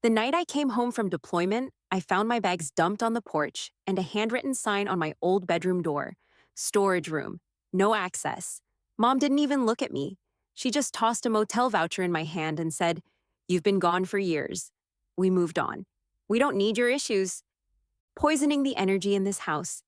The night I came home from deployment, I found my bags dumped on the porch and a handwritten sign on my old bedroom door: storage room, no access. Mom didn't even look at me. She just tossed a motel voucher in my hand and said, "You've been gone for years. We moved on. We don't need your issues." Poisoning the energy in this house.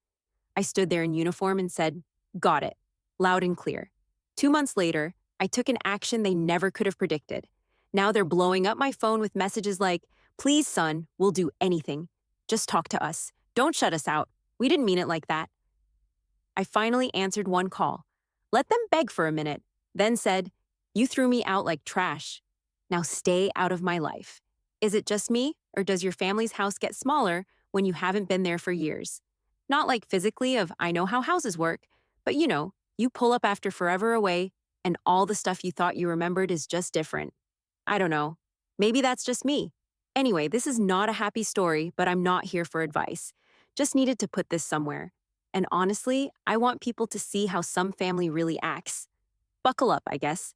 I stood there in uniform and said, "Got it," loud and clear. 2 months later, I took an action they never could have predicted. Now they're blowing up my phone with messages like, "Please, son, we'll do anything. Just talk to us. Don't shut us out. We didn't mean it like that." I finally answered one call, let them beg for a minute, then said, "You threw me out like trash. Now stay out of my life." Is it just me, or does your family's house get smaller when you haven't been there for years? Not like physically of I know how houses work, but you pull up after forever away, and all the stuff you thought you remembered is just different. I don't know. Maybe that's just me. Anyway, this is not a happy story, but I'm not here for advice. Just needed to put this somewhere. And honestly, I want people to see how some family really acts. Buckle up, I guess.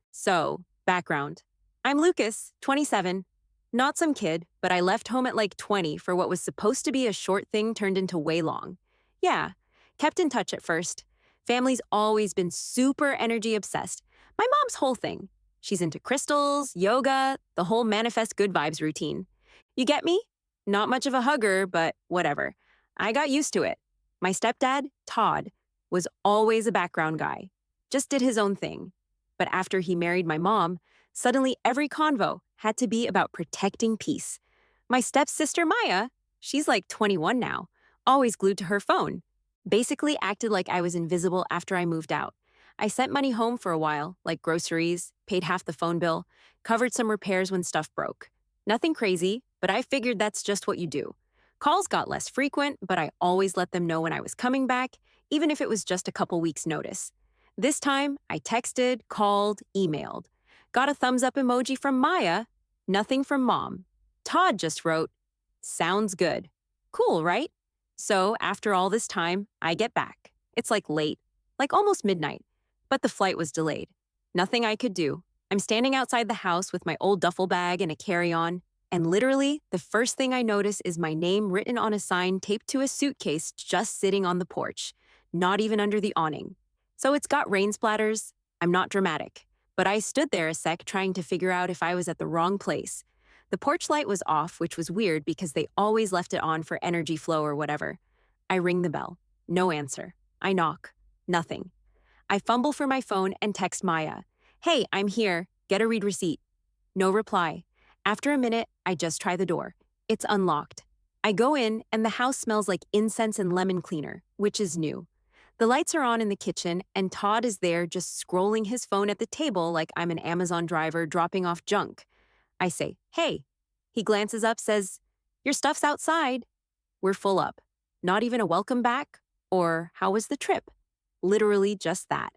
So, background. I'm Lucas, 27. Not some kid, but I left home at like 20 for what was supposed to be a short thing turned into way long. Yeah, kept in touch at first. Family's always been super energy obsessed. My mom's whole thing. She's into crystals, yoga, the whole manifest good vibes routine. You get me? Not much of a hugger, but whatever. I got used to it. My stepdad, Todd, was always a background guy. Just did his own thing. But after he married my mom, suddenly every convo had to be about protecting peace. My stepsister Maya, she's like 21 now, always glued to her phone. Basically acted like I was invisible after I moved out. I sent money home for a while, like groceries, paid half the phone bill, covered some repairs when stuff broke. Nothing crazy, but I figured that's just what you do. Calls got less frequent, but I always let them know when I was coming back, even if it was just a couple weeks' notice. This time, I texted, called, emailed. Got a thumbs up emoji from Maya, nothing from Mom. Todd just wrote, "Sounds good." Cool, right? So after all this time, I get back. It's like late, like almost midnight, but the flight was delayed. Nothing I could do. I'm standing outside the house with my old duffel bag and a carry-on, and literally, the first thing I notice is my name written on a sign taped to a suitcase just sitting on the porch, not even under the awning. So it's got rain splatters. I'm not dramatic, but I stood there a sec trying to figure out if I was at the wrong place. The porch light was off, which was weird because they always left it on for energy flow or whatever. I ring the bell. No answer. I knock. Nothing. I fumble for my phone and text Maya. "Hey, I'm here. Get a read receipt." No reply. After a minute, I just try the door. It's unlocked. I go in, and the house smells like incense and lemon cleaner, which is new. The lights are on in the kitchen, and Todd is there just scrolling his phone at the table like I'm an Amazon driver dropping off junk. I say, "Hey." He glances up, says, "Your stuff's outside." We're full up. Not even a welcome back or "How was the trip?" Literally just that.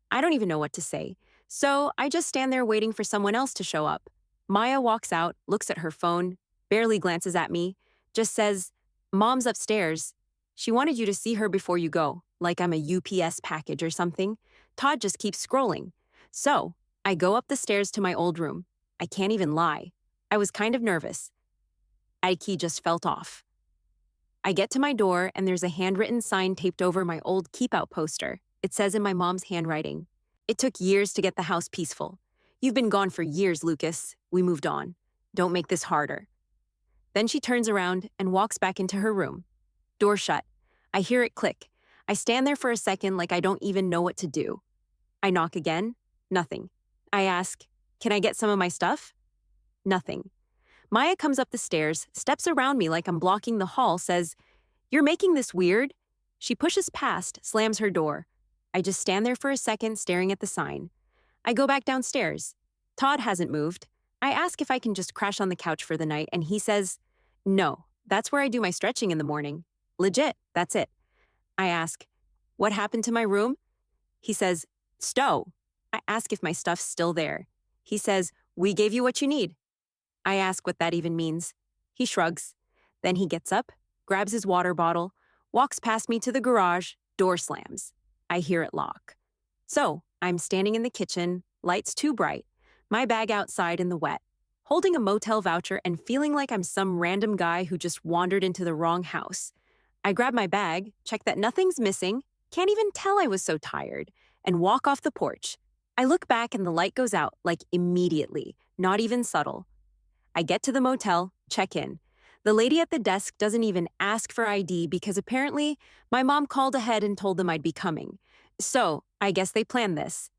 I don't even know what to say. So I just stand there waiting for someone else to show up. Maya walks out, looks at her phone, barely glances at me, just says, "Mom's upstairs. She wanted you to see her before you go," like I'm a UPS package or something. Todd just keeps scrolling. So I go up the stairs to my old room. I can't even lie. I was kind of nervous. Key just felt off. I get to my door, and there's a handwritten sign taped over my old keep out poster. It says in my mom's handwriting, "It took years to get the house peaceful. You've been gone for years, Lucas. We moved on. Don't make this harder." Then she turns around and walks back into her room. Door shut. I hear it click. I stand there for a second like I don't even know what to do. I knock again. Nothing. I ask, "Can I get some of my stuff?" Nothing. Maya comes up the stairs, steps around me like I'm blocking the hall, says, "You're making this weird." She pushes past, slams her door. I just stand there for a second staring at the sign. I go back downstairs. Todd hasn't moved. I ask if I can just crash on the couch for the night, and he says, "No, that's where I do my stretching in the morning. Legit, that's it." I ask, "What happened to my room?" He says, "Stow." I ask if my stuff's still there. He says, "We gave you what you need." I ask what that even means. He shrugs. Then he gets up, grabs his water bottle, walks past me to the garage, door slams. I hear it lock. So I'm standing in the kitchen, lights too bright, my bag outside in the wet, holding a motel voucher and feeling like I'm some random guy who just wandered into the wrong house. I grab my bag, check that nothing's missing, can't even tell I was so tired, and walk off the porch. I look back and the light goes out, like immediately, not even subtle. I get to the motel, check in. The lady at the desk doesn't even ask for ID because apparently my mom called ahead and told them I'd be coming. So, I guess they planned this.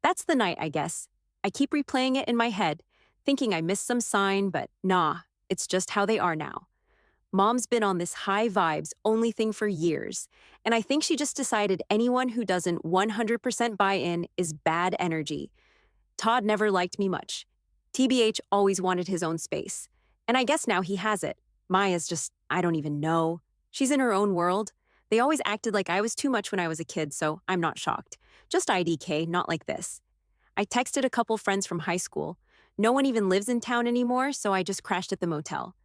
That's the night, I guess. I keep replaying it in my head, thinking I missed some sign, but nah, it's just how they are now. Mom's been on this high vibes only thing for years, and I think she just decided anyone who doesn't 100% buy in is bad energy. Todd never liked me much. TBH always wanted his own space. And I guess now he has it. Maya's just, I don't even know. She's in her own world. They always acted like I was too much when I was a kid, so I'm not shocked. Just IDK, not like this. I texted a couple friends from high school. No one even lives in town anymore, so I just crashed at the motel.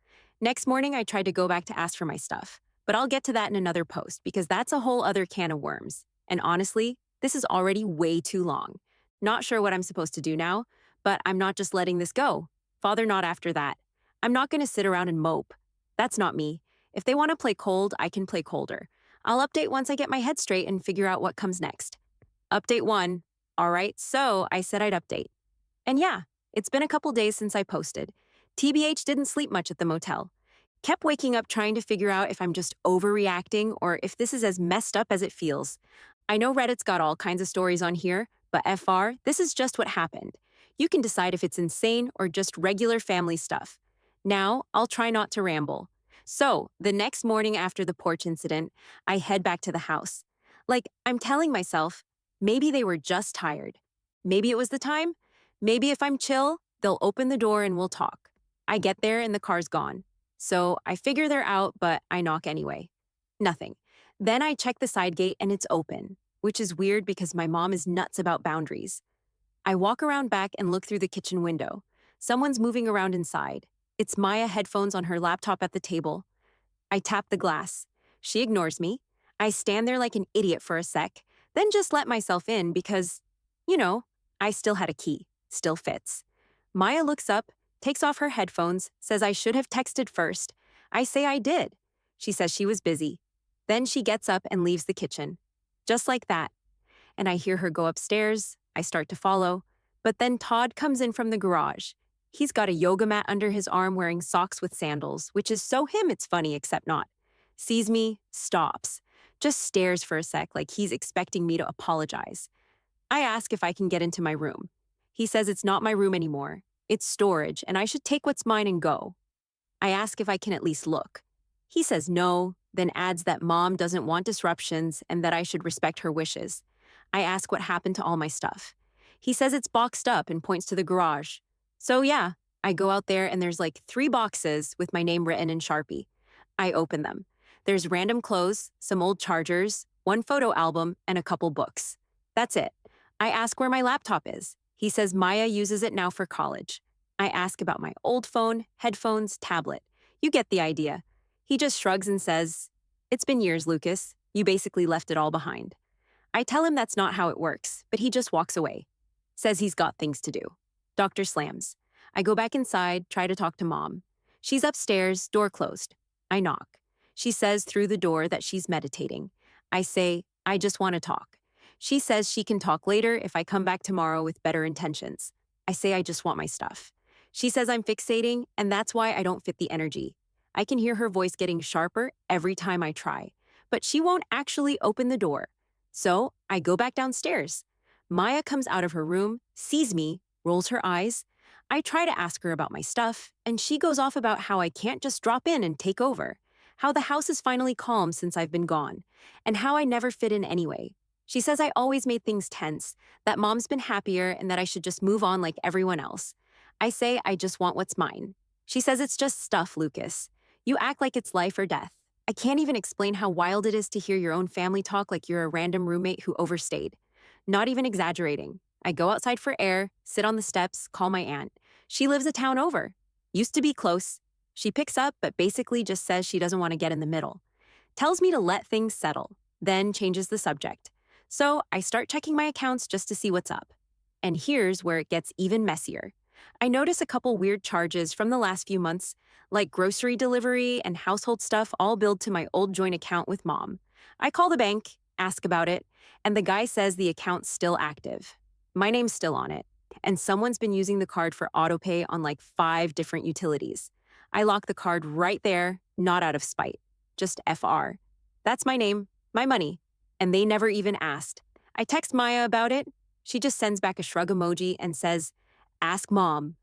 Next morning, I tried to go back to ask for my stuff. But I'll get to that in another post because that's a whole other can of worms. And honestly, this is already way too long. Not sure what I'm supposed to do now, but I'm not just letting this go. Father, not after that. I'm not going to sit around and mope. That's not me. If they want to play cold, I can play colder. I'll update once I get my head straight and figure out what comes next. Update 1. All right, so I said I'd update. And yeah, it's been a couple days since I posted. TBH didn't sleep much at the motel. Kept waking up trying to figure out if I'm just overreacting or if this is as messed up as it feels. I know Reddit's got all kinds of stories on here, but FR, this is just what happened. You can decide if it's insane or just regular family stuff. Now, I'll try not to ramble. So, the next morning after the porch incident, I head back to the house. Like, I'm telling myself, maybe they were just tired. Maybe it was the time. Maybe if I'm chill, they'll open the door and we'll talk. I get there and the car's gone. So, I figure they're out, but I knock anyway. Nothing. Then I check the side gate and it's open, which is weird because my mom is nuts about boundaries. I walk around back and look through the kitchen window. Someone's moving around inside. It's Maya headphones on her laptop at the table. I tap the glass. She ignores me. I stand there like an idiot for a sec, then just let myself in because, I still had a key. Still fits. Maya looks up, takes off her headphones, says I should have texted first. I say I did. She says she was busy. Then she gets up and leaves the kitchen. Just like that. And I hear her go upstairs. I start to follow. But then Todd comes in from the garage. He's got a yoga mat under his arm wearing socks with sandals, which is so him it's funny except not. Sees me, stops. Just stares for a sec like he's expecting me to apologize. I ask if I can get into my room. He says it's not my room anymore. It's storage, and I should take what's mine and go. I ask if I can at least look. He says no, then adds that mom doesn't want disruptions and that I should respect her wishes. I ask what happened to all my stuff. He says it's boxed up and points to the garage. So yeah, I go out there and there's like 3 boxes with my name written in Sharpie. I open them. There's random clothes, some old chargers, 1 photo album, and a couple books. That's it. I ask where my laptop is. He says Maya uses it now for college. I ask about my old phone, headphones, tablet. You get the idea. He just shrugs and says, "It's been years, Lucas. You basically left it all behind." I tell him that's not how it works, but he just walks away. Says he's got things to do. Doctor slams. I go back inside, try to talk to Mom. She's upstairs, door closed. I knock. She says through the door that she's meditating. I say, I just want to talk. She says she can talk later if I come back tomorrow with better intentions. I say I just want my stuff. She says I'm fixating, and that's why I don't fit the energy. I can hear her voice getting sharper every time I try, but she won't actually open the door. So I go back downstairs. Maya comes out of her room, sees me, rolls her eyes. I try to ask her about my stuff, and she goes off about how I can't just drop in and take over, how the house is finally calm since I've been gone, and how I never fit in anyway. She says I always made things tense, that Mom's been happier, and that I should just move on like everyone else. I say I just want what's mine. She says it's just stuff, Lucas. You act like it's life or death. I can't even explain how wild it is to hear your own family talk like you're a random roommate who overstayed. Not even exaggerating. I go outside for air, sit on the steps, call my aunt. She lives a town over. Used to be close. She picks up, but basically just says she doesn't want to get in the middle. Tells me to let things settle, then changes the subject. So I start checking my accounts just to see what's up. And here's where it gets even messier. I notice a couple weird charges from the last few months, like grocery delivery and household stuff, all billed to my old joint account with mom. I call the bank, ask about it, and the guy says the account's still active. My name's still on it, and someone's been using the card for autopay on like 5 different utilities. I lock the card right there, not out of spite, just FR. That's my name, my money, and they never even asked. I text Maya about it. She just sends back a shrug emoji and says, "Ask mom."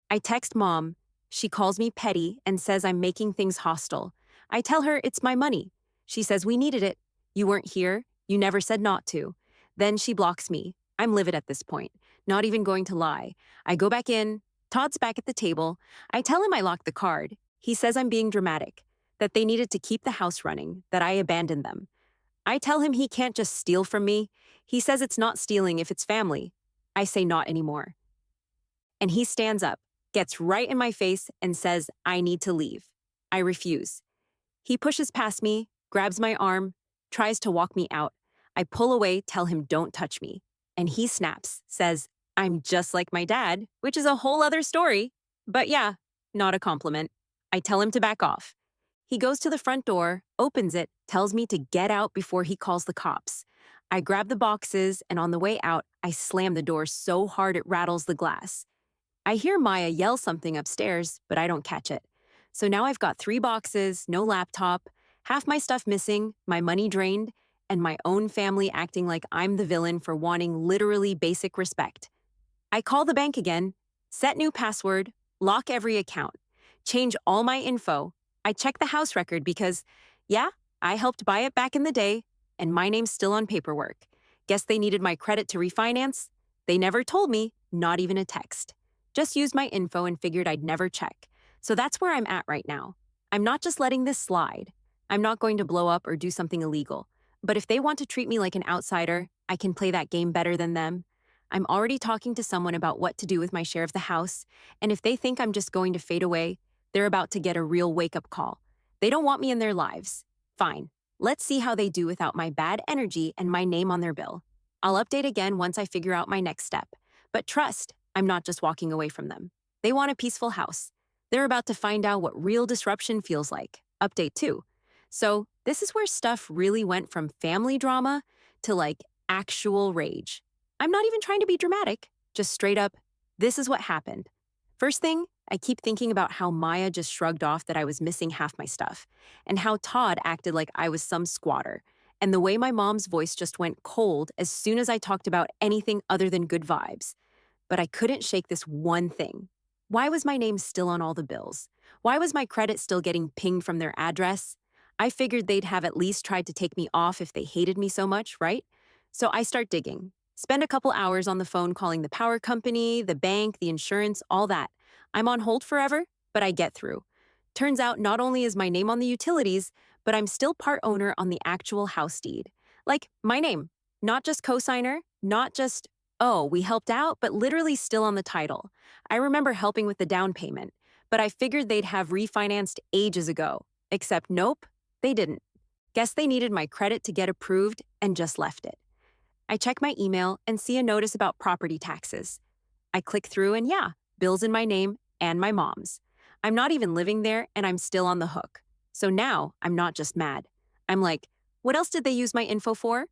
I text mom. She calls me petty and says I'm making things hostile. I tell her it's my money. She says we needed it. You weren't here. You never said not to. Then she blocks me. I'm livid at this point, not even going to lie. I go back in. Todd's back at the table. I tell him I locked the card. He says I'm being dramatic, that they needed to keep the house running, that I abandoned them. I tell him he can't just steal from me. He says it's not stealing if it's family. I say not anymore. And he stands up, gets right in my face, and says, I need to leave. I refuse. He pushes past me, grabs my arm, tries to walk me out. I pull away, tell him don't touch me. And he snaps, says, I'm just like my dad, which is a whole other story. But yeah, not a compliment. I tell him to back off. He goes to the front door, opens it, tells me to get out before he calls the cops. I grab the boxes, and on the way out, I slam the door so hard it rattles the glass. I hear Maya yell something upstairs, but I don't catch it. So now I've got 3 boxes, no laptop, half my stuff missing, my money drained, and my own family acting like I'm the villain for wanting literally basic respect. I call the bank again, set new password, lock every account, change all my info. I check the house record because, yeah, I helped buy it back in the day, and my name's still on paperwork. Guess they needed my credit to refinance? They never told me, not even a text. Just used my info and figured I'd never check. So that's where I'm at right now. I'm not just letting this slide. I'm not going to blow up or do something illegal. But if they want to treat me like an outsider, I can play that game better than them. I'm already talking to someone about what to do with my share of the house, and if they think I'm just going to fade away, they're about to get a real wake-up call. They don't want me in their lives. Fine. Let's see how they do without my bad energy and my name on their bill. I'll update again once I figure out my next step. But trust, I'm not just walking away from them. They want a peaceful house. They're about to find out what real disruption feels like. Update 2. So this is where stuff really went from family drama to like actual rage. I'm not even trying to be dramatic, just straight up, this is what happened. First thing, I keep thinking about how Maya just shrugged off that I was missing half my stuff, and how Todd acted like I was some squatter, and the way my mom's voice just went cold as soon as I talked about anything other than good vibes. But I couldn't shake this one thing. Why was my name still on all the bills? Why was my credit still getting pinged from their address? I figured they'd have at least tried to take me off if they hated me so much, right? So I start digging. Spend a couple hours on the phone calling the power company, the bank, the insurance, all that. I'm on hold forever, but I get through. Turns out not only is my name on the utilities, but I'm still part owner on the actual house deed. Like, my name. Not just cosigner, not just, oh, we helped out, but literally still on the title. I remember helping with the down payment, but I figured they'd have refinanced ages ago. Except nope, they didn't. Guess they needed my credit to get approved and just left it. I check my email and see a notice about property taxes. I click through and yeah, bills in my name and my mom's. I'm not even living there and I'm still on the hook. So now I'm not just mad. I'm like, what else did they use my info for?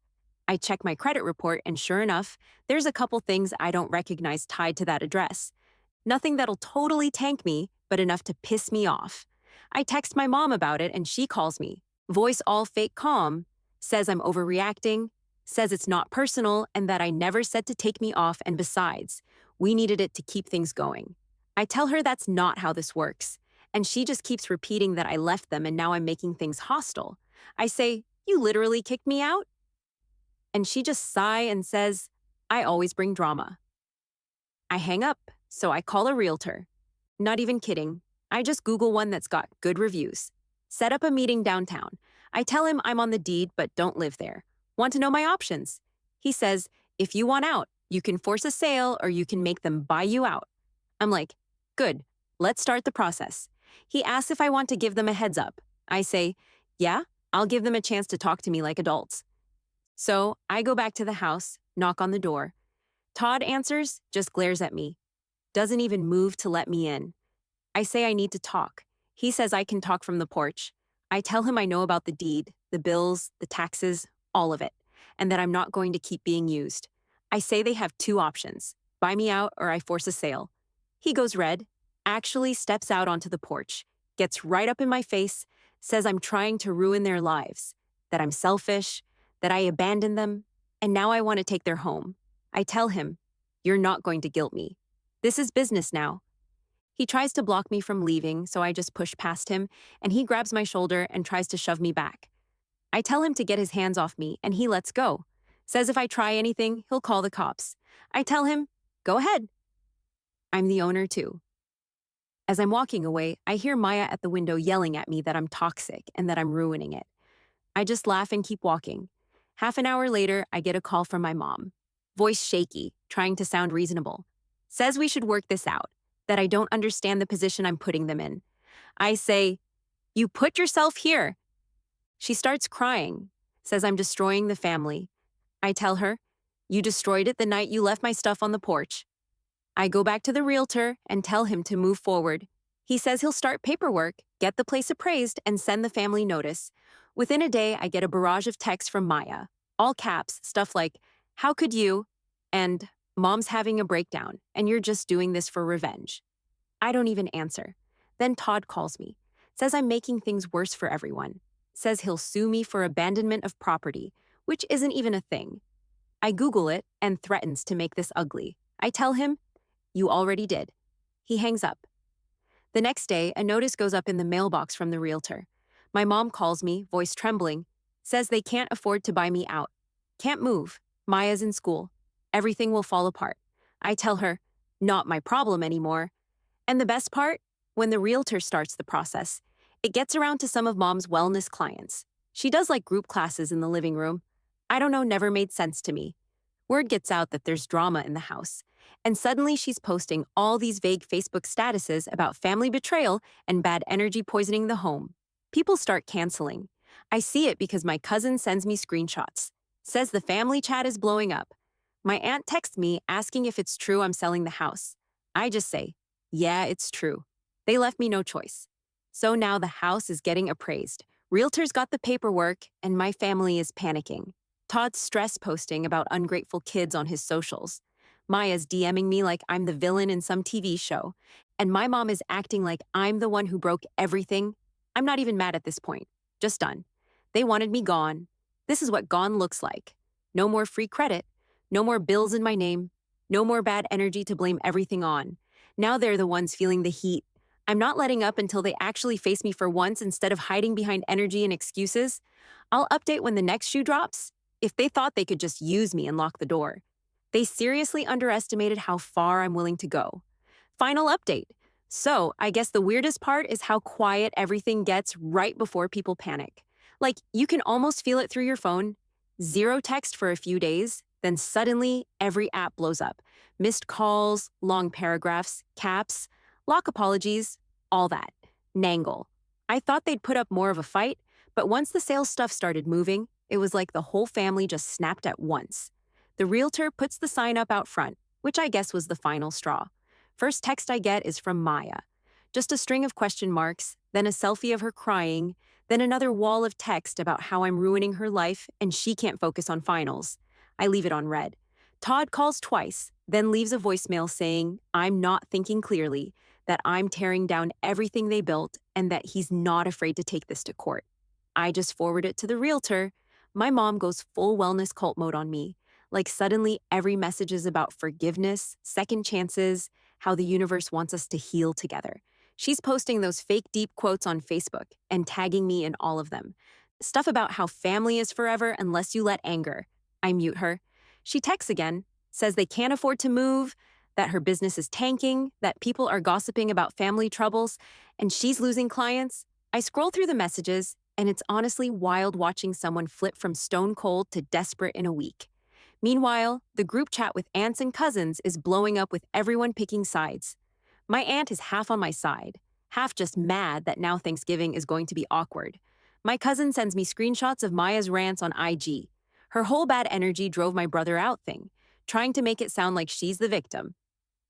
I check my credit report and sure enough, there's a couple things I don't recognize tied to that address. Nothing that'll totally tank me, but enough to piss me off. I text my mom about it and she calls me. Voice all fake calm, says I'm overreacting, says it's not personal and that I never said to take me off, and besides, we needed it to keep things going. I tell her that's not how this works, and she just keeps repeating that I left them and now I'm making things hostile. I say, you literally kicked me out? And she just sighs and says, I always bring drama. I hang up, so I call a realtor. Not even kidding. I just Google one that's got good reviews. Set up a meeting downtown. I tell him I'm on the deed but don't live there. Want to know my options? He says, if you want out, you can force a sale or you can make them buy you out. I'm like, good, let's start the process. He asks if I want to give them a heads up. I say, yeah, I'll give them a chance to talk to me like adults. So I go back to the house, knock on the door. Todd answers, just glares at me. doesn't even move to let me in. I say I need to talk. He says I can talk from the porch. I tell him I know about the deed, the bills, the taxes, all of it, and that I'm not going to keep being used. I say they have two options: buy me out or I force a sale. He goes red, actually steps out onto the porch, gets right up in my face, says I'm trying to ruin their lives, that I'm selfish, that I abandoned them, and now I want to take their home. I tell him, "You're not going to guilt me. This is business now." He tries to block me from leaving, so I just push past him, and he grabs my shoulder and tries to shove me back. I tell him to get his hands off me, and he lets go. Says if I try anything, he'll call the cops. I tell him, "Go ahead. I'm the owner too." As I'm walking away, I hear Maya at the window yelling at me that I'm toxic and that I'm ruining it. I just laugh and keep walking. Half an hour later, I get a call from my mom. Voice shaky, trying to sound reasonable. Says we should work this out, that I don't understand the position I'm putting them in. I say, "You put yourself here." She starts crying, says I'm destroying the family. I tell her, "You destroyed it the night you left my stuff on the porch." I go back to the realtor and tell him to move forward. He says he'll start paperwork, get the place appraised, and send the family notice. Within a day, I get a barrage of texts from Maya. All caps, stuff like, "How could you?" and "Mom's having a breakdown, and you're just doing this for revenge." I don't even answer. Then Todd calls me, says I'm making things worse for everyone, says he'll sue me for abandonment of property, which isn't even a thing. I Google it and threatens to make this ugly. I tell him, "You already did." He hangs up. The next day, a notice goes up in the mailbox from the realtor. My mom calls me, voice trembling, says they can't afford to buy me out. Can't move. Maya's in school. Everything will fall apart. I tell her, not my problem anymore. And the best part? When the realtor starts the process, it gets around to some of Mom's wellness clients. She does like group classes in the living room. I don't know, never made sense to me. Word gets out that there's drama in the house. And suddenly she's posting all these vague Facebook statuses about family betrayal and bad energy poisoning the home. People start canceling. I see it because my cousin sends me screenshots. Says the family chat is blowing up. My aunt texts me asking if it's true I'm selling the house. I just say, "Yeah, it's true." They left me no choice. So now the house is getting appraised. Realtors got the paperwork, and my family is panicking. Todd's stress posting about ungrateful kids on his socials. Maya's DMing me like I'm the villain in some TV show. And my mom is acting like I'm the one who broke everything. I'm not even mad at this point. Just done. They wanted me gone. This is what gone looks like. No more free credit. No more bills in my name. No more bad energy to blame everything on. Now they're the ones feeling the heat. I'm not letting up until they actually face me for once instead of hiding behind energy and excuses. I'll update when the next shoe drops. If they thought they could just use me and lock the door, they seriously underestimated how far I'm willing to go. Final update. So, I guess the weirdest part is how quiet everything gets right before people panic. Like, you can almost feel it through your phone. Zero text for a few days, then suddenly every app blows up. Missed calls, long paragraphs, caps, lock apologies, all that. Nangle. I thought they'd put up more of a fight, but once the sales stuff started moving, it was like the whole family just snapped at once. The realtor puts the sign up out front, which I guess was the final straw. First text I get is from Maya. Just a string of question marks, then a selfie of her crying, then another wall of text about how I'm ruining her life and she can't focus on finals. I leave it on read. Todd calls twice, then leaves a voicemail saying I'm not thinking clearly, that I'm tearing down everything they built, and that he's not afraid to take this to court. I just forward it to the realtor. My mom goes full wellness cult mode on me. Like suddenly every message is about forgiveness, second chances, how the universe wants us to heal together. She's posting those fake deep quotes on Facebook and tagging me in all of them. Stuff about how family is forever unless you let anger. I mute her. She texts again, says they can't afford to move, that her business is tanking, that people are gossiping about family troubles, and she's losing clients. I scroll through the messages, and it's honestly wild watching someone flip from stone cold to desperate in a week. Meanwhile, the group chat with aunts and cousins is blowing up with everyone picking sides. My aunt is half on my side, half just mad that now Thanksgiving is going to be awkward. My cousin sends me screenshots of Maya's rants on IG. Her whole bad energy drove my brother out thing, trying to make it sound like she's the victim.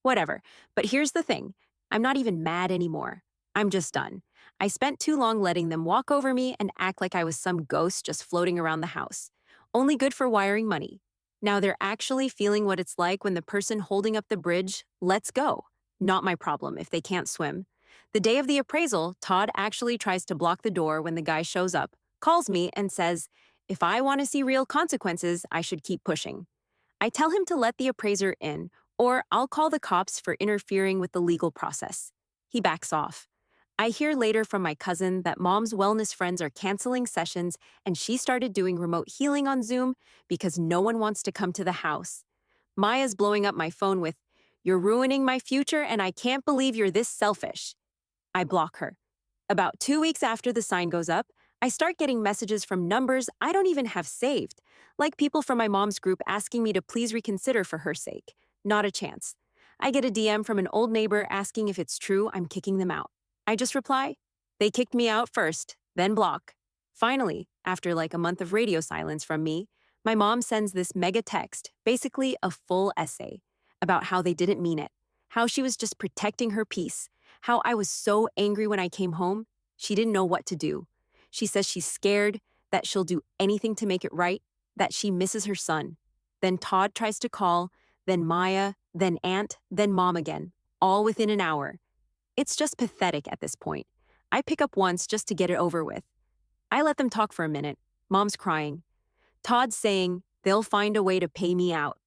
Whatever. But here's the thing, I'm not even mad anymore. I'm just done. I spent too long letting them walk over me and act like I was some ghost just floating around the house. Only good for wiring money. Now they're actually feeling what it's like when the person holding up the bridge lets go. Not my problem if they can't swim. The day of the appraisal, Todd actually tries to block the door when the guy shows up, calls me, and says, if I want to see real consequences, I should keep pushing. I tell him to let the appraiser in, or I'll call the cops for interfering with the legal process. He backs off. I hear later from my cousin that mom's wellness friends are canceling sessions and she started doing remote healing on Zoom because no one wants to come to the house. Maya's blowing up my phone with, you're ruining my future and I can't believe you're this selfish. I block her. About 2 weeks after the sign goes up, I start getting messages from numbers I don't even have saved, like people from my mom's group asking me to please reconsider for her sake. Not a chance. I get a DM from an old neighbor asking if it's true I'm kicking them out. I just reply, they kicked me out first, then block. Finally, after like a month of radio silence from me, my mom sends this mega text, basically a full essay, about how they didn't mean it, how she was just protecting her peace, how I was so angry when I came home, she didn't know what to do. She says she's scared, that she'll do anything to make it right, that she misses her son. Then Todd tries to call, then Maya, then Aunt, then Mom again, all within an hour. It's just pathetic at this point. I pick up once just to get it over with. I let them talk for a minute. Mom's crying. Todd's saying they'll find a way to pay me out.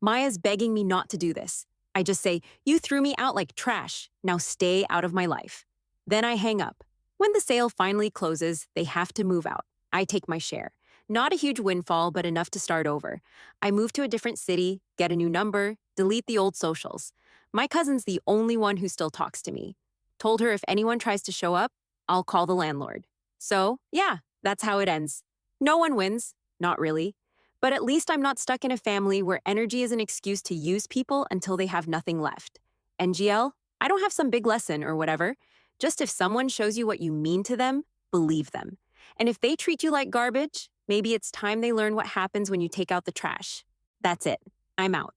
Maya's begging me not to do this. I just say, you threw me out like trash. Now stay out of my life. Then I hang up. When the sale finally closes, they have to move out. I take my share. Not a huge windfall, but enough to start over. I move to a different city, get a new number, delete the old socials. My cousin's the only one who still talks to me. Told her if anyone tries to show up, I'll call the landlord. So, yeah, that's how it ends. No one wins. Not really. But at least I'm not stuck in a family where energy is an excuse to use people until they have nothing left. NGL, I don't have some big lesson or whatever. Just if someone shows you what you mean to them, believe them. And if they treat you like garbage, maybe it's time they learn what happens when you take out the trash. That's it. I'm out.